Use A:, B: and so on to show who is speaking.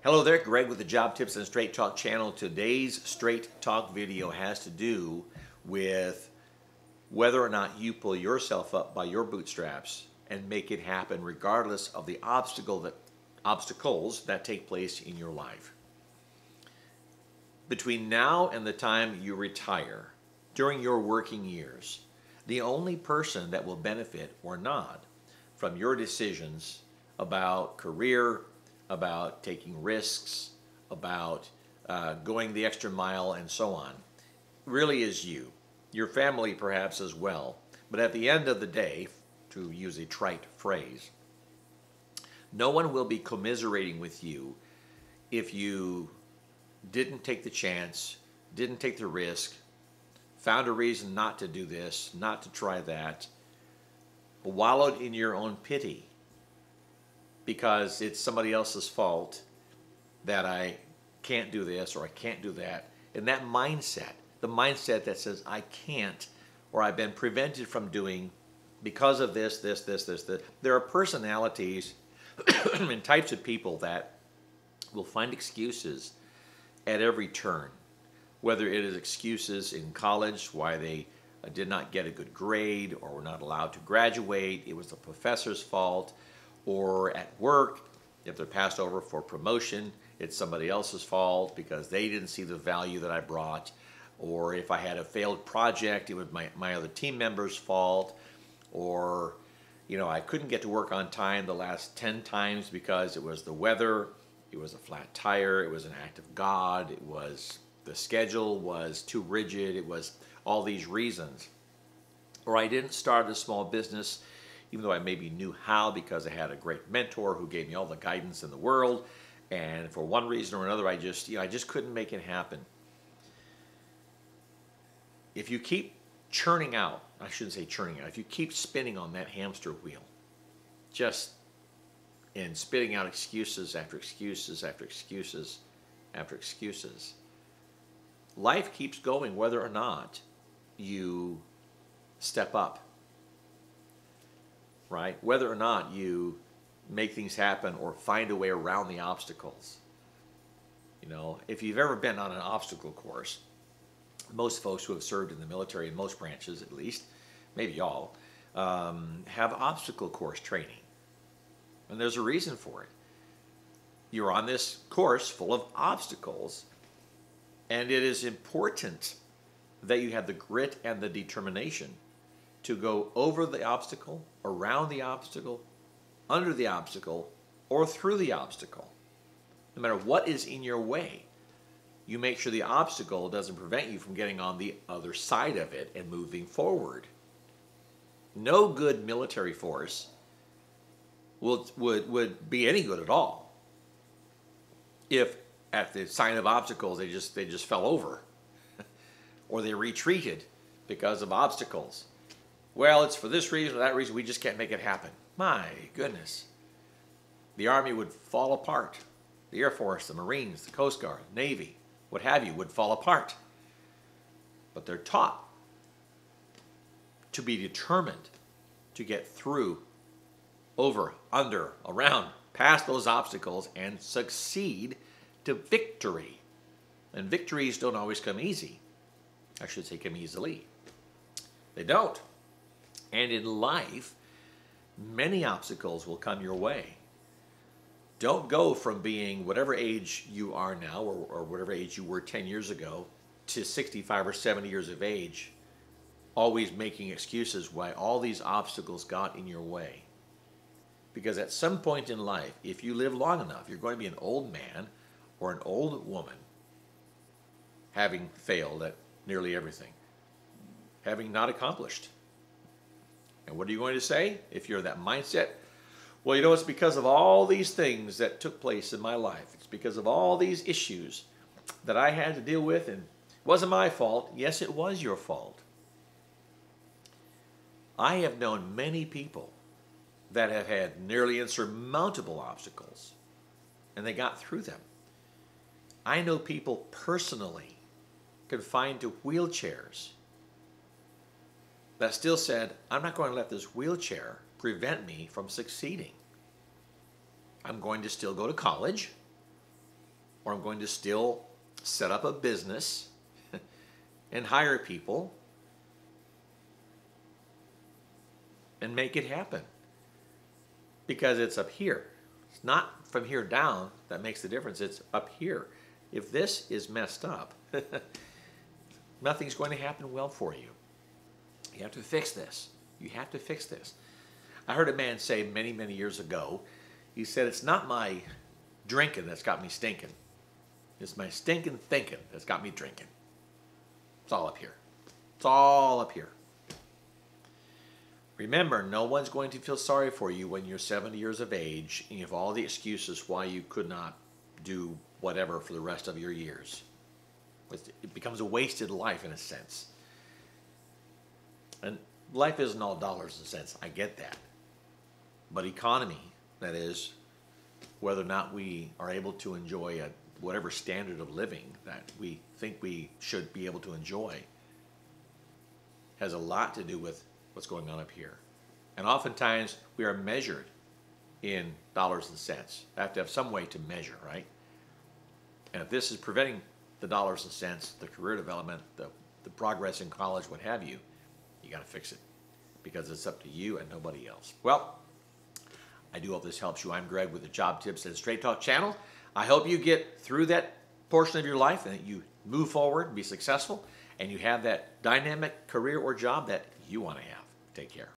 A: Hello there, Greg with the Job Tips and Straight Talk channel. Today's Straight Talk video has to do with whether or not you pull yourself up by your bootstraps and make it happen regardless of the obstacles that take place in your life. Between now and the time you retire, during your working years, the only person that will benefit or not from your decisions about career, about taking risks, about going the extra mile and so on, really is you. Your family perhaps as well. But at the end of the day, to use a trite phrase, no one will be commiserating with you if you didn't take the chance, didn't take the risk, found a reason not to do this, not to try that, wallowed in your own pity because it's somebody else's fault that I can't do this or I can't do that. And that mindset, the mindset that says I can't or I've been prevented from doing because of this. There are personalities and types of people that will find excuses at every turn, whether it is excuses in college, why they did not get a good grade or were not allowed to graduate, it was the professor's fault, or at work, if they're passed over for promotion, it's somebody else's fault because they didn't see the value that I brought, or if I had a failed project, it was my other team member's fault, or I couldn't get to work on time the last 10 times because it was the weather, it was a flat tire, it was an act of God, it was the schedule was too rigid, it was all these reasons. Or I didn't start a small business even though I maybe knew how because I had a great mentor who gave me all the guidance in the world, and for one reason or another I just couldn't make it happen. If you keep churning out, I shouldn't say churning out, if you keep spinning on that hamster wheel, and spitting out excuses after excuses after excuses after excuses, life keeps going whether or not you step up, right? Whether or not you make things happen or find a way around the obstacles. If you've ever been on an obstacle course, most folks who have served in the military, in most branches at least, maybe all, have obstacle course training. And there's a reason for it. You're on this course full of obstacles, and it is important that you have the grit and the determination to go over the obstacle, around the obstacle, under the obstacle, or through the obstacle. No matter what is in your way, you make sure the obstacle doesn't prevent you from getting on the other side of it and moving forward. No good military force would be any good at all if at the sign of obstacles they just fell over or they retreated because of obstacles. Well, it's for this reason or that reason, we just can't make it happen. My goodness. The Army would fall apart. The Air Force, the Marines, the Coast Guard, Navy, what have you, would fall apart. But they're taught to be determined to get through, over, under, around, past those obstacles and succeed to victory. And victories don't always come easy. I should say come easily. They don't. And in life, many obstacles will come your way. Don't go from being whatever age you are now or whatever age you were 10 years ago to 65 or 70 years of age, always making excuses why all these obstacles got in your way. Because at some point in life, if you live long enough, you're going to be an old man or an old woman having failed at nearly everything, having not accomplished. And what are you going to say if you're that mindset? Well, it's because of all these things that took place in my life. It's because of all these issues that I had to deal with, and it wasn't my fault. Yes, it was your fault. I have known many people that have had nearly insurmountable obstacles, and they got through them. I know people personally confined to wheelchairs that still said, I'm not going to let this wheelchair prevent me from succeeding. I'm going to still go to college. or I'm going to still set up a business and hire people and make it happen. Because it's up here. It's not from here down that makes the difference. It's up here. If this is messed up, nothing's going to happen well for you. You have to fix this. You have to fix this. I heard a man say many, many years ago, he said, it's not my drinking that's got me stinking. It's my stinking thinking that's got me drinking. It's all up here. It's all up here. Remember, no one's going to feel sorry for you when you're 70 years of age and you have all the excuses why you could not do whatever for the rest of your years. It becomes a wasted life in a sense. And life isn't all dollars and cents. I get that. But economy, that is, whether or not we are able to enjoy whatever standard of living that we think we should be able to enjoy, has a lot to do with what's going on up here. And oftentimes we are measured in dollars and cents. I have to have some way to measure, right? And if this is preventing the dollars and cents, the career development, the progress in college, what have you, you got to fix it because it's up to you and nobody else. Well, I do hope this helps you. I'm Greg with the Job Tips and Straight Talk channel. I hope you get through that portion of your life and that you move forward and be successful and you have that dynamic career or job that you want to have. Take care.